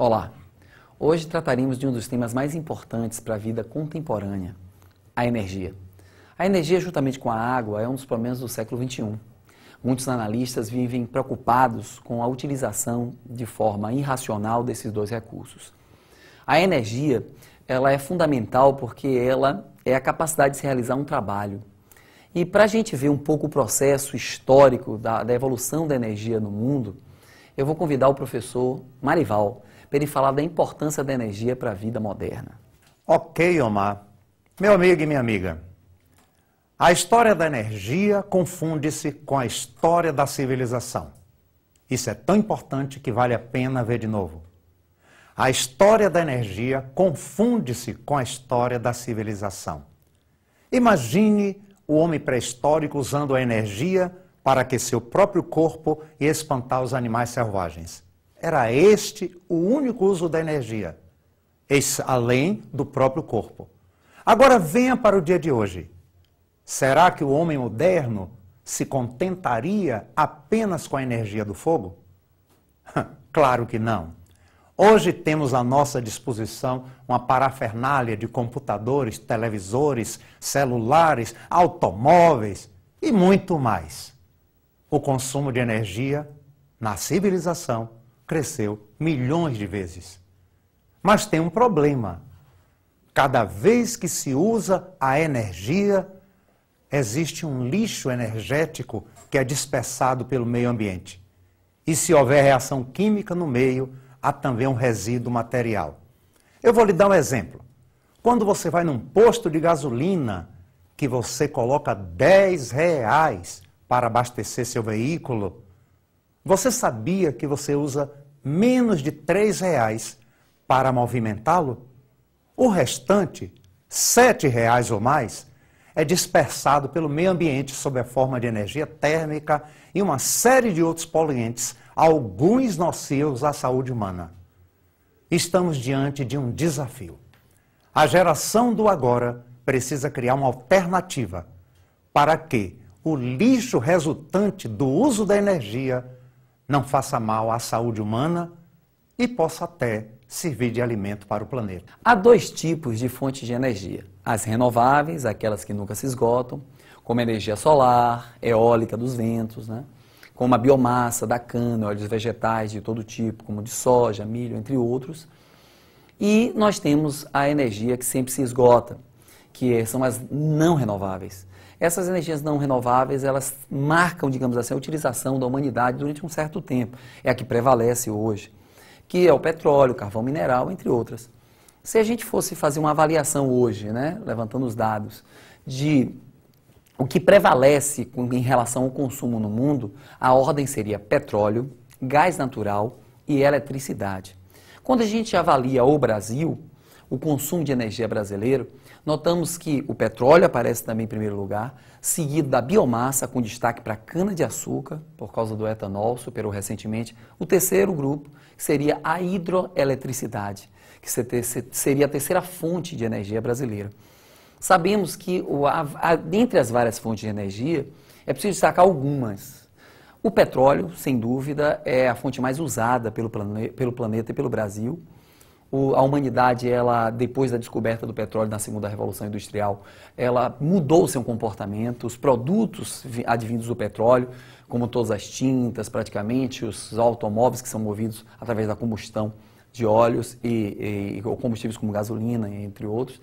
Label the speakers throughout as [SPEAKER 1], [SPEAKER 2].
[SPEAKER 1] Olá! Hoje trataremos de um dos temas mais importantes para a vida contemporânea, a energia. A energia, juntamente com a água, é um dos problemas do século XXI. Muitos analistas vivem preocupados com a utilização de forma irracional desses dois recursos. A energia, ela é fundamental porque ela é a capacidade de se realizar um trabalho. E para a gente ver um pouco o processo histórico da evolução da energia no mundo, eu vou convidar o professor Marival para ele falar da importância da energia para a vida moderna.
[SPEAKER 2] Ok, Omar. Meu amigo e minha amiga, a história da energia confunde-se com a história da civilização. Isso é tão importante que vale a pena ver de novo. A história da energia confunde-se com a história da civilização. Imagine o homem pré-histórico usando a energia para aquecer o próprio corpo e espantar os animais selvagens. Era este o único uso da energia, além do próprio corpo. Agora venha para o dia de hoje. Será que o homem moderno se contentaria apenas com a energia do fogo? Claro que não. Hoje temos à nossa disposição uma parafernália de computadores, televisores, celulares, automóveis e muito mais. O consumo de energia na civilização cresceu milhões de vezes. Mas tem um problema. Cada vez que se usa a energia, existe um lixo energético que é dispersado pelo meio ambiente. E se houver reação química no meio, há também um resíduo material. Eu vou lhe dar um exemplo. Quando você vai num posto de gasolina, que você coloca R$10 para abastecer seu veículo, você sabia que você usa menos de R$3 para movimentá-lo? O restante, R$7 ou mais, é dispersado pelo meio ambiente sob a forma de energia térmica e uma série de outros poluentes, alguns nocivos à saúde humana. Estamos diante de um desafio. A geração do agora precisa criar uma alternativa para que o lixo resultante do uso da energia não faça mal à saúde humana e possa até servir de alimento para o planeta.
[SPEAKER 1] Há dois tipos de fontes de energia. As renováveis, aquelas que nunca se esgotam, como a energia solar, eólica dos ventos, como a biomassa da cana, óleos vegetais de todo tipo, como de soja, milho, entre outros. E nós temos a energia que sempre se esgota, que são as não renováveis. Essas energias não renováveis, elas marcam, digamos assim, a utilização da humanidade durante um certo tempo. É a que prevalece hoje, que é o petróleo, o carvão mineral, entre outras. Se a gente fosse fazer uma avaliação hoje, levantando os dados, de o que prevalece em relação ao consumo no mundo, a ordem seria petróleo, gás natural e eletricidade. Quando a gente avalia o Brasil, o consumo de energia brasileiro, notamos que o petróleo aparece também em primeiro lugar, seguido da biomassa, com destaque para a cana-de-açúcar, por causa do etanol, superou recentemente. O terceiro grupo seria a hidroeletricidade, que seria a terceira fonte de energia brasileira. Sabemos que, dentre as várias fontes de energia, é preciso destacar algumas. O petróleo, sem dúvida, é a fonte mais usada pelo planeta e pelo Brasil. A humanidade, depois da descoberta do petróleo na segunda revolução industrial, ela mudou o seu comportamento. Os produtos advindos do petróleo, como todas as tintas, praticamente, os automóveis que são movidos através da combustão de óleos e combustíveis como gasolina, entre outros.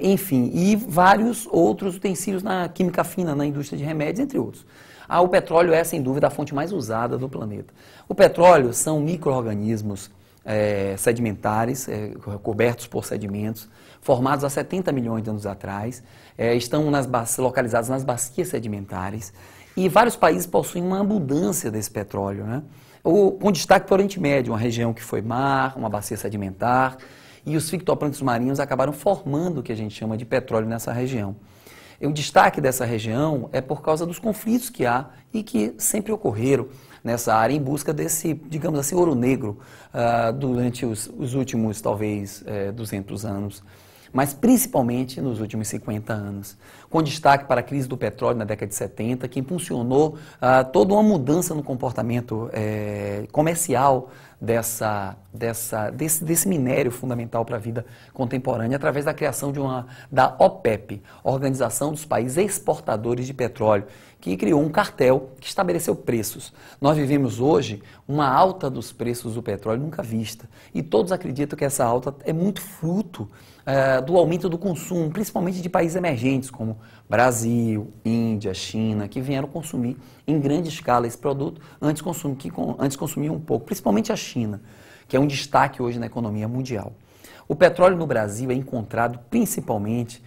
[SPEAKER 1] Enfim, e vários outros utensílios na química fina, na indústria de remédios, entre outros. O petróleo é, sem dúvida, a fonte mais usada do planeta. O petróleo são micro-organismos sedimentares, cobertos por sedimentos, formados há 70 milhões de anos atrás, estão localizados nas bacias sedimentares e vários países possuem uma abundância desse petróleo, com destaque para o Oriente Médio, uma região que foi mar, uma bacia sedimentar, e os fitoplânctons marinhos acabaram formando o que a gente chama de petróleo nessa região. E o destaque dessa região é por causa dos conflitos que há e que sempre ocorreram nessa área em busca desse, digamos assim, ouro negro durante os últimos, talvez, 200 anos, mas principalmente nos últimos 50 anos, com destaque para a crise do petróleo na década de 70, que impulsionou toda uma mudança no comportamento comercial desse minério fundamental para a vida contemporânea através da criação da OPEP, Organização dos Países Exportadores de Petróleo, que criou um cartel que estabeleceu preços. Nós vivemos hoje uma alta dos preços do petróleo nunca vista e todos acreditam que essa alta é muito fruto do aumento do consumo, principalmente de países emergentes como Brasil, Índia, China, que vieram consumir em grande escala esse produto, antes consumiam um pouco, principalmente a China, que é um destaque hoje na economia mundial. O petróleo no Brasil é encontrado principalmente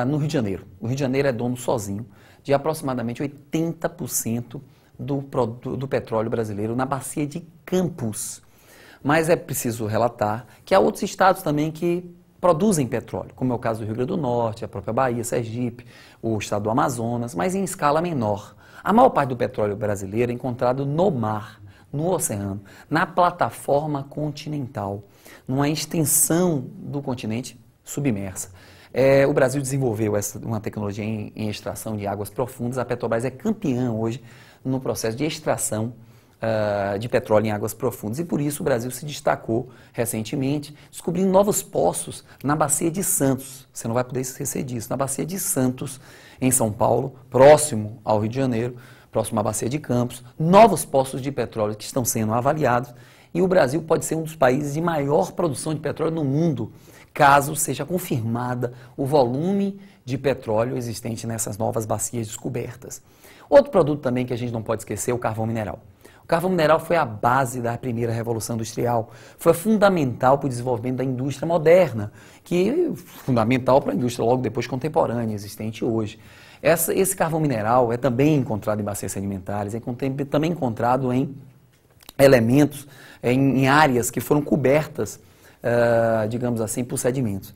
[SPEAKER 1] no Rio de Janeiro. O Rio de Janeiro é dono sozinho de aproximadamente 80% do petróleo brasileiro na bacia de Campos. Mas é preciso relatar que há outros estados também que produzem petróleo, como é o caso do Rio Grande do Norte, a própria Bahia, Sergipe, o estado do Amazonas, mas em escala menor. A maior parte do petróleo brasileiro é encontrado no mar, no oceano, na plataforma continental, numa extensão do continente submersa. O Brasil desenvolveu uma tecnologia em extração de águas profundas. A Petrobras é campeã hoje no processo de extração de petróleo em águas profundas. E por isso o Brasil se destacou recentemente, descobrindo novos poços na Bacia de Santos. Você não vai poder esquecer disso. Na Bacia de Santos, em São Paulo, próximo ao Rio de Janeiro, próximo à Bacia de Campos, novos poços de petróleo que estão sendo avaliados. E o Brasil pode ser um dos países de maior produção de petróleo no mundo, caso seja confirmada o volume de petróleo existente nessas novas bacias descobertas. Outro produto também que a gente não pode esquecer é o carvão mineral. O carvão mineral foi a base da primeira revolução industrial, foi fundamental para o desenvolvimento da indústria moderna, que é fundamental para a indústria logo depois contemporânea, existente hoje. Esse carvão mineral é também encontrado em bacias sedimentares, é também encontrado em elementos, em áreas que foram cobertas, digamos assim, por sedimentos.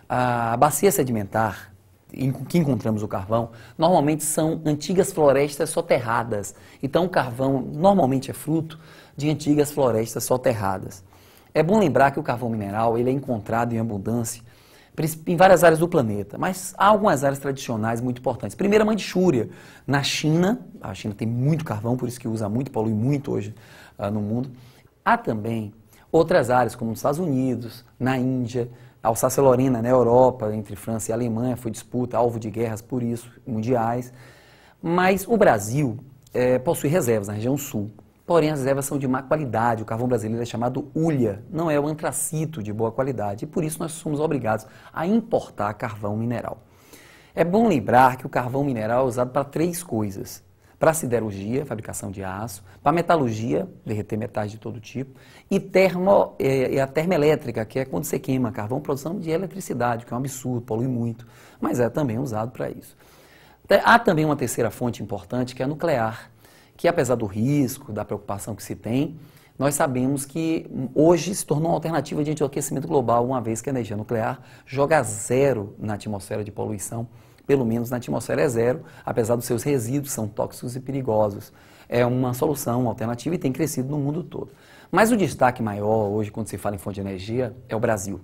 [SPEAKER 1] A bacia sedimentar em que encontramos o carvão, normalmente são antigas florestas soterradas. Então o carvão normalmente é fruto de antigas florestas soterradas. É bom lembrar que o carvão mineral ele é encontrado em abundância em várias áreas do planeta, mas há algumas áreas tradicionais muito importantes. Primeiro, a Mandchúria, na China. A China tem muito carvão, por isso que usa muito, polui muito hoje no mundo. Há também outras áreas, como nos Estados Unidos, na Índia, Alsácia-Lorena, na Europa, entre França e Alemanha, foi disputa, alvo de guerras por isso, mundiais. Mas o Brasil possui reservas na região sul, porém as reservas são de má qualidade. O carvão brasileiro é chamado hulha, não é o antracito de boa qualidade, e por isso nós somos obrigados a importar carvão mineral. É bom lembrar que o carvão mineral é usado para 3 coisas. Para siderurgia, fabricação de aço, para metalurgia, derreter metais de todo tipo, e a termoelétrica, que é quando você queima carvão, produção de eletricidade, que é um absurdo, polui muito, mas é também usado para isso. Há também uma terceira fonte importante, que é a nuclear, que apesar do risco, da preocupação que se tem, nós sabemos que hoje se tornou uma alternativa diante do aquecimento global, uma vez que a energia nuclear joga zero na atmosfera de poluição, pelo menos na atmosfera é zero, apesar dos seus resíduos são tóxicos e perigosos. É uma solução, uma alternativa e tem crescido no mundo todo. Mas o destaque maior hoje, quando se fala em fonte de energia, é o Brasil.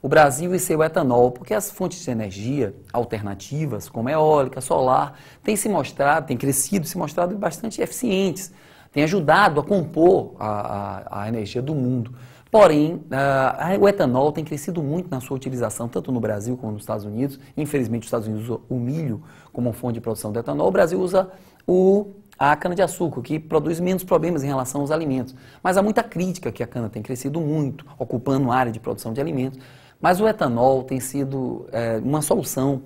[SPEAKER 1] O Brasil e seu etanol, porque as fontes de energia alternativas, como eólica, solar, têm crescido, se mostrado bastante eficientes, têm ajudado a compor a energia do mundo. Porém, o etanol tem crescido muito na sua utilização, tanto no Brasil como nos Estados Unidos. Infelizmente, os Estados Unidos usam o milho como fonte de produção de etanol. O Brasil usa a cana-de-açúcar, que produz menos problemas em relação aos alimentos. Mas há muita crítica que a cana tem crescido muito, ocupando área de produção de alimentos. Mas o etanol tem sido uma solução,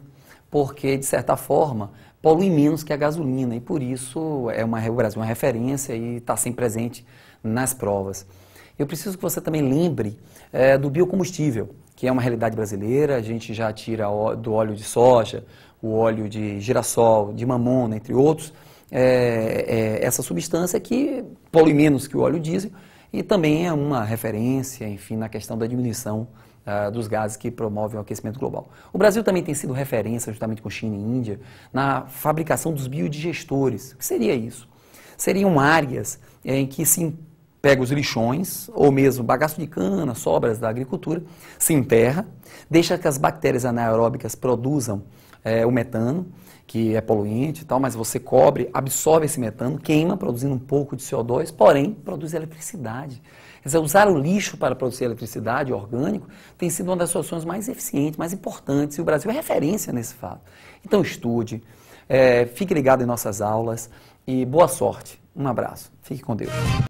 [SPEAKER 1] porque, de certa forma, polui menos que a gasolina. E, por isso, o Brasil é uma referência e está sempre presente nas provas. Eu preciso que você também lembre do biocombustível, que é uma realidade brasileira. A gente já tira do óleo de soja, o óleo de girassol, de mamona, entre outros, essa substância que polui menos que o óleo diesel e também é uma referência, enfim, na questão da diminuição dos gases que promovem o aquecimento global. O Brasil também tem sido referência, juntamente com China e Índia, na fabricação dos biodigestores. O que seria isso? Seriam áreas em que se pega os lixões, ou mesmo bagaço de cana, sobras da agricultura, se enterra, deixa que as bactérias anaeróbicas produzam o metano, que é poluente e tal, mas você cobre, absorve esse metano, queima, produzindo um pouco de CO2, porém, produz eletricidade. Quer dizer, usar o lixo para produzir eletricidade orgânico tem sido uma das soluções mais eficientes, mais importantes, e o Brasil é referência nesse fato. Então estude, fique ligado em nossas aulas e boa sorte. Um abraço. Fique com Deus.